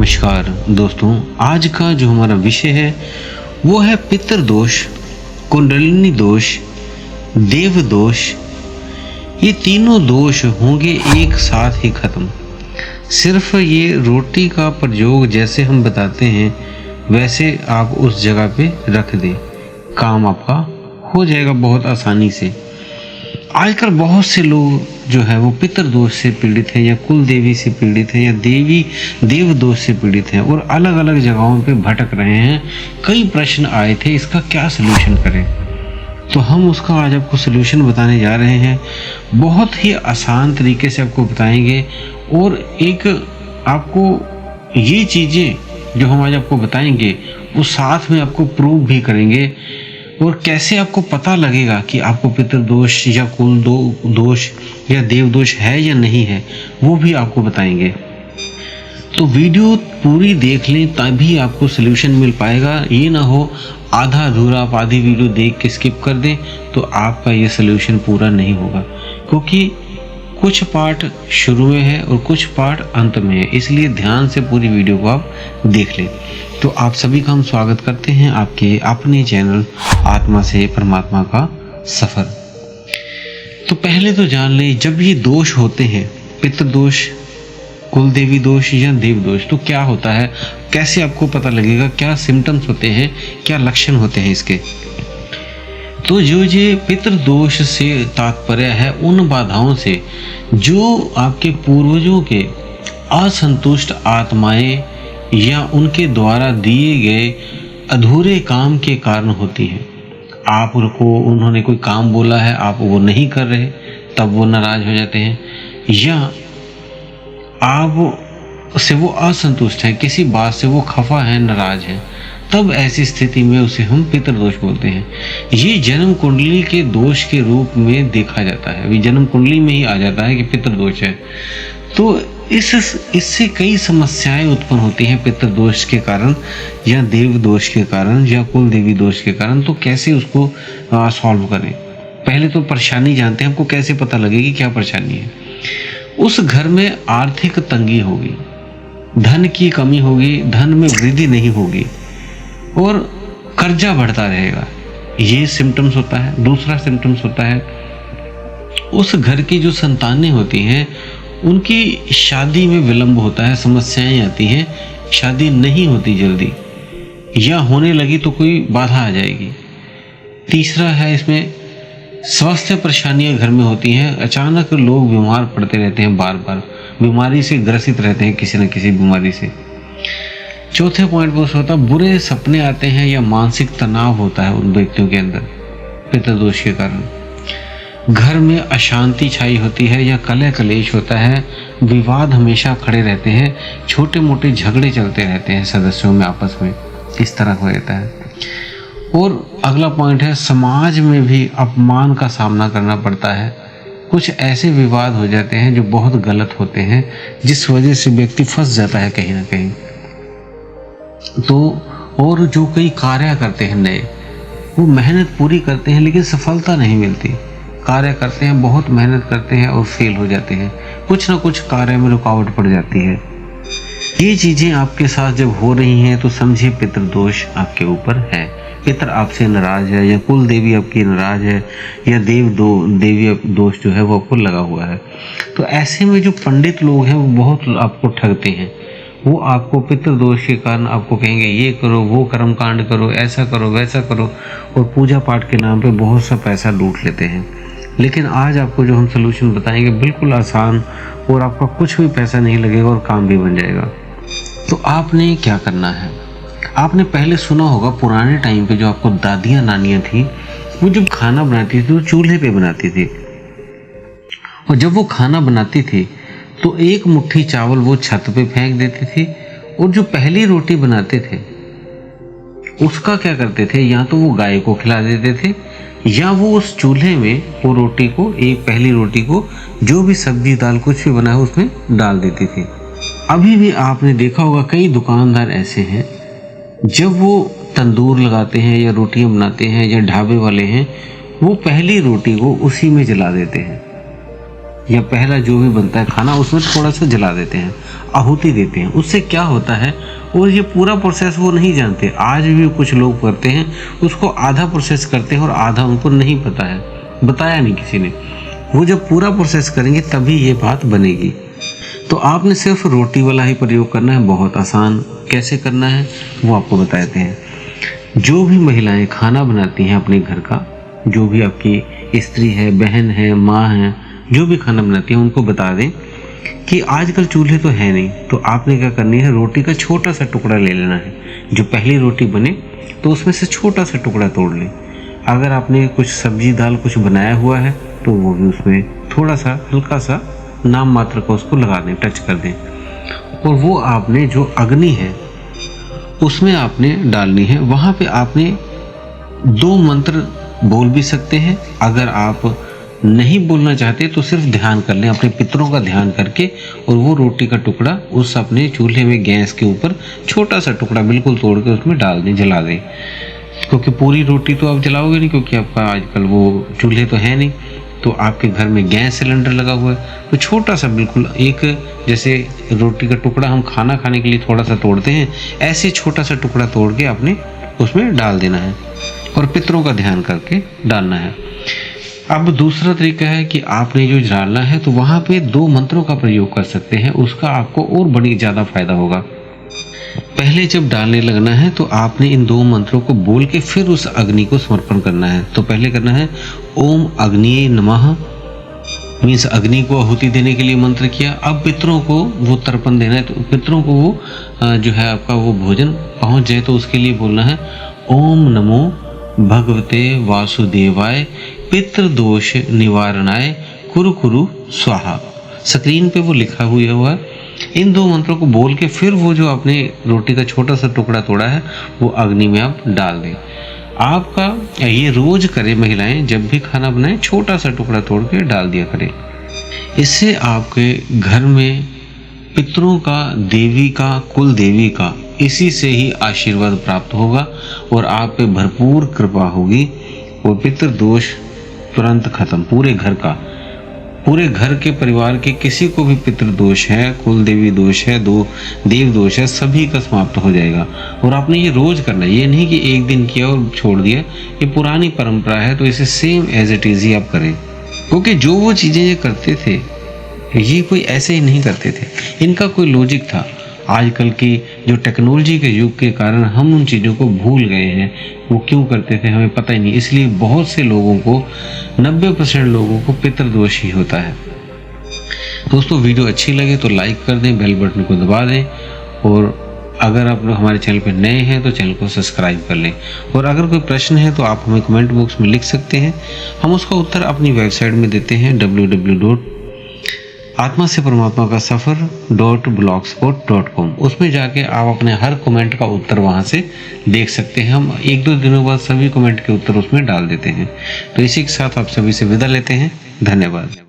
नमस्कार दोस्तों, आज का जो हमारा विषय है वो है पितृदोष, कुंडलिनी दोष, देव दोष। ये तीनों दोष होंगे एक साथ ही खत्म। सिर्फ ये रोटी का प्रयोग जैसे हम बताते हैं वैसे आप उस जगह पे रख दें, काम आपका हो जाएगा बहुत आसानी से। आजकल बहुत से लोग जो है वो पितृदोष से पीड़ित हैं या कुल देवी से पीड़ित हैं या देव दोष से पीड़ित हैं और अलग अलग जगहों पे भटक रहे हैं। कई प्रश्न आए थे, इसका क्या सलूशन करें, तो हम उसका आज आपको सलूशन बताने जा रहे हैं। बहुत ही आसान तरीके से आपको बताएंगे और एक आपको ये चीज़ें जो हम आज आपको बताएंगे वो साथ में आपको प्रूव भी करेंगे। और कैसे आपको पता लगेगा कि आपको पितृदोष या कुल दोष या देव दोष है या नहीं है, वो भी आपको बताएंगे। तो वीडियो पूरी देख लें तभी आपको सलूशन मिल पाएगा। ये ना हो आधा अधूरा आप आधी वीडियो देख के स्किप कर दें तो आपका ये सलूशन पूरा नहीं होगा, क्योंकि कुछ पार्ट शुरू में है और कुछ पार्ट अंत में है, इसलिए ध्यान से पूरी वीडियो को आप देख लें। तो आप सभी का हम स्वागत करते हैं आपके अपने चैनल आत्मा से परमात्मा का सफर। तो पहले तो जान लें, जब ये दोष होते हैं, पितृदोष, कुल देवी दोष या देव दोष, तो क्या होता है, कैसे आपको पता लगेगा, क्या सिम्टम्स होते हैं, क्या लक्षण होते हैं इसके। तो जो ये पितृदोष से तात्पर्य है उन बाधाओं से जो आपके पूर्वजों के असंतुष्ट आत्माएं या उनके द्वारा दिए गए अधूरे काम के कारण होती हैं। आपको उन्होंने कोई काम बोला है, आप वो नहीं कर रहे, तब वो नाराज हो जाते हैं, या आप से वो असंतुष्ट हैं, किसी बात से वो खफा है, नाराज हैं, तब ऐसी स्थिति में उसे हम पितृदोष बोलते हैं। ये जन्म कुंडली के दोष के रूप में देखा जाता है, अभी जन्म कुंडली में ही आ जाता है कि पितृदोष है। तो इससे कई समस्याएं उत्पन्न होती हैं पितृदोष के कारण या देव दोष के कारण या कुल देवी दोष के कारण। तो कैसे उसको सॉल्व करें, पहले तो परेशानी जानते हैं, आपको कैसे पता लगेगी क्या परेशानी है। उस घर में आर्थिक तंगी होगी, धन की कमी होगी, धन में वृद्धि नहीं होगी और कर्जा बढ़ता रहेगा, ये सिम्टम्स होता है। दूसरा सिम्टम्स होता है उस घर की जो संतानें होती हैं उनकी शादी में विलंब होता है, समस्याएं आती हैं, शादी नहीं होती जल्दी, या होने लगी तो कोई बाधा आ जाएगी। तीसरा है इसमें स्वास्थ्य परेशानियां घर में होती हैं, अचानक लोग बीमार पड़ते रहते हैं, बार बार बीमारी से ग्रसित रहते हैं, किसी न किसी बीमारी से। चौथे पॉइंट पर होता है बुरे सपने आते हैं या मानसिक तनाव होता है उन व्यक्तियों के अंदर पितृदोष के कारण। घर में अशांति छाई होती है या कलह कलेश होता है, विवाद हमेशा खड़े रहते हैं, छोटे मोटे झगड़े चलते रहते हैं सदस्यों में आपस में, इस तरह हो जाता है। और अगला पॉइंट है समाज में भी अपमान का सामना करना पड़ता है। कुछ ऐसे विवाद हो जाते हैं जो बहुत गलत होते हैं, जिस वजह से व्यक्ति फंस जाता है कहीं ना कहीं। तो और जो कई कार्य करते हैं नए, वो मेहनत पूरी करते हैं लेकिन सफलता नहीं मिलती, कार्य करते हैं, बहुत मेहनत करते हैं और फेल हो जाते हैं, कुछ ना कुछ कार्य में रुकावट पड़ जाती है। ये चीज़ें आपके साथ जब हो रही हैं तो समझिए पितृदोष आपके ऊपर है, पितृ आपसे नाराज है या कुल देवी आपकी नाराज है या देवी दोष जो है वो आपको लगा हुआ है। तो ऐसे में जो पंडित लोग हैं वो बहुत आपको ठगते हैं, वो आपको पितृदोष के कारण आपको कहेंगे ये करो, वो कर्म कांड करो, ऐसा करो, वैसा करो, और पूजा पाठ के नाम पे बहुत सा पैसा लूट लेते हैं। लेकिन आज आपको जो हम सलूशन बताएंगे बिल्कुल आसान और आपका कुछ भी पैसा नहीं लगेगा और काम भी बन जाएगा। तो आपने क्या करना है, आपने पहले सुना होगा पुराने टाइम पे जो आपको दादियाँ नानियाँ थी, वो जब खाना बनाती थी वो चूल्हे पे बनाती थी, और जब वो खाना बनाती थी तो एक मुट्ठी चावल वो छत पे फेंक देती थी, और जो पहली रोटी बनाते थे उसका क्या करते थे, या तो वो गाय को खिला देते थे या वो उस चूल्हे में वो रोटी को, एक पहली रोटी को जो भी सब्जी दाल कुछ भी बना है उसमें डाल देती थी। अभी भी आपने देखा होगा कई दुकानदार ऐसे हैं, जब वो तंदूर लगाते हैं या रोटियां बनाते हैं या ढाबे वाले हैं, वो पहली रोटी को उसी में जला देते हैं। या पहला जो भी बनता है खाना उसमें थोड़ा सा जला देते हैं, आहुति देते हैं। उससे क्या होता है, और ये पूरा प्रोसेस वो नहीं जानते। आज भी कुछ लोग करते हैं, उसको आधा प्रोसेस करते हैं और आधा उनको नहीं पता है, बताया नहीं किसी ने। वो जब पूरा प्रोसेस करेंगे तभी ये बात बनेगी। तो आपने सिर्फ रोटी वाला ही प्रयोग करना है, बहुत आसान। कैसे करना है वो आपको बताते हैं। जो भी महिलाएं खाना बनाती हैं अपने घर का, जो भी आपकी स्त्री है, बहन है, माँ है, जो भी खाना बनाती है, उनको बता दें कि आजकल चूल्हे तो है नहीं, तो आपने क्या करनी है, रोटी का छोटा सा टुकड़ा ले लेना है। जो पहली रोटी बने तो उसमें से छोटा सा टुकड़ा तोड़ लें। अगर आपने कुछ सब्जी दाल कुछ बनाया हुआ है तो वो भी उसमें थोड़ा सा हल्का सा नाम मात्र का उसको लगा दें, टच कर दें। और वो आपने जो अग्नि है उसमें आपने डालनी है। वहाँ पे आपने 2 मंत्र बोल भी सकते हैं। अगर आप नहीं बोलना चाहते तो सिर्फ ध्यान कर लें, अपने पितरों का ध्यान करके, और वो रोटी का टुकड़ा उस अपने चूल्हे में गैस के ऊपर छोटा सा टुकड़ा बिल्कुल तोड़ के उसमें डाल दें, जला दें। क्योंकि पूरी रोटी तो आप जलाओगे नहीं, क्योंकि आपका आजकल वो चूल्हे तो है नहीं, तो आपके घर में गैस सिलेंडर लगा हुआ है। तो छोटा सा बिल्कुल एक, जैसे रोटी का टुकड़ा हम खाना खाने के लिए थोड़ा सा तोड़ते हैं, ऐसे छोटा सा टुकड़ा तोड़ के आपने उसमें डाल देना है और पितरों का ध्यान करके डालना है। अब दूसरा तरीका है कि आपने जो डालना है तो वहाँ पे 2 मंत्रों का प्रयोग कर सकते हैं, उसका आपको और बड़ी ज़्यादा फायदा होगा। पहले जब डालने लगना है तो आपने इन 2 मंत्रों को बोल के फिर उस अग्नि को समर्पण करना है। तो पहले करना है ओम अग्निये नमः, मीन्स अग्नि को आहुति देने के लिए मंत्र किया। अब पितरों को वो तर्पण देना है, तो पितरों को वो जो है आपका वो भोजन पहुंच जाए, तो उसके लिए बोलना है ओम नमो भगवते वासुदेवाय पितृदोष निवारणाय कुरु कुरु स्वाहा। स्क्रीन पे वो लिखा हुआ है। इन 2 मंत्रों को बोल के फिर वो जो आपने रोटी का छोटा सा टुकड़ा तोड़ा है वो अग्नि में आप डाल दें। आपका ये रोज करें महिलाएं, जब भी खाना बनाएं छोटा सा टुकड़ा तोड़ के डाल दिया करें। इससे आपके घर में पितरों का, देवी का, कुल देवी का, इसी से ही आशीर्वाद प्राप्त होगा और आप पे भरपूर कृपा होगी और पितृ दोष तुरंत खत्म। पूरे घर का, पूरे घर के परिवार के किसी को भी पितृ दोष है, कुल देवी दोष है, देव दोष है, सभी का समाप्त हो जाएगा। और आपने ये रोज करना है, ये नहीं कि एक दिन किया और छोड़ दिया। ये पुरानी परंपरा है, तो इसे सेम एज इट इज ही आप करें। क्योंकि जो वो चीजें ये करते थे ये कोई ऐसे ही नहीं करते थे, इनका कोई लॉजिक था। आजकल की जो टेक्नोलॉजी के युग के कारण हम उन चीज़ों को भूल गए हैं, वो क्यों करते थे हमें पता ही नहीं। इसलिए बहुत से लोगों को, 90% लोगों को पितृदोष ही होता है। दोस्तों वीडियो अच्छी लगे तो लाइक कर दें, बेल बटन को दबा दें, और अगर आप लोग हमारे चैनल पर नए हैं तो चैनल को सब्सक्राइब कर लें। और अगर कोई प्रश्न है तो आप हमें कमेंट बॉक्स में लिख सकते हैं, हम उसका उत्तर अपनी वेबसाइट में देते हैं www.आत्मा से परमात्मा का सफर.blogspot.com। उसमें जाके आप अपने हर कमेंट का उत्तर वहां से देख सकते हैं। हम 1-2 दिनों बाद सभी कमेंट के उत्तर उसमें डाल देते हैं। तो इसी के साथ आप सभी से विदा लेते हैं। धन्यवाद।